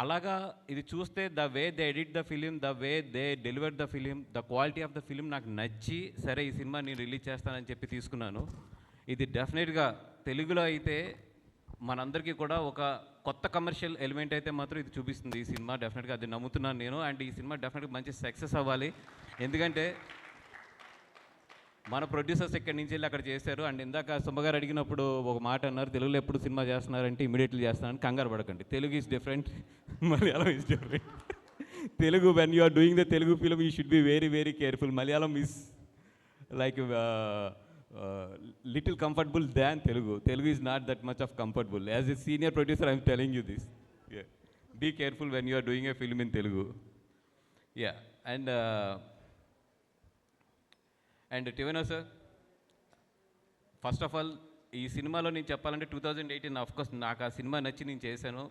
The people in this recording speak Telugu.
అలాగా ఇది చూస్తే the way they edit the film, the way they deliver the film, the quality of the film నాకు నచ్చి సరే ఈ సినిమా నేను రిలీజ్ చేస్తానని చెప్పి తీసుకున్నాను. ఇది డెఫినెట్గా తెలుగులో అయితే మనందరికీ కూడా ఒక కొత్త కమర్షియల్ ఎలిమెంట్ అయితే మాత్రం ఇది చూపిస్తుంది ఈ సినిమా. డెఫినెట్గా అది నమ్ముతున్నాను నేను. అండ్ ఈ సినిమా డెఫినెట్గా మంచి సక్సెస్ అవ్వాలి. ఎందుకంటే మన ప్రొడ్యూసర్స్ ఇక్కడి నుంచి వెళ్ళి అక్కడ చేశారు. అండ్ ఇందాక సుబ్బగారు అడిగినప్పుడు ఒక మాట అన్నారు, తెలుగులో ఎప్పుడు సినిమా చేస్తున్నారంటే ఇమీడియట్లీ చేస్తున్నారని. కంగారు పడకండి, Telugu is different, Malayalam is different. Telugu when you are doing the Telugu film you should be very very careful. Malayalam is like little comfortable than Telugu. Telugu is not that much of comfortable. As a senior producer, I am telling you this. Yeah. Be careful when you are doing a film in Telugu. Yeah. And Tivano sir, first of all, ఈ సినిమాలో నేను చెప్పాలంటే 2018 ఆఫ్ కోర్స్ నాకు ఆ సినిమా నచ్చి నేను చేశాను.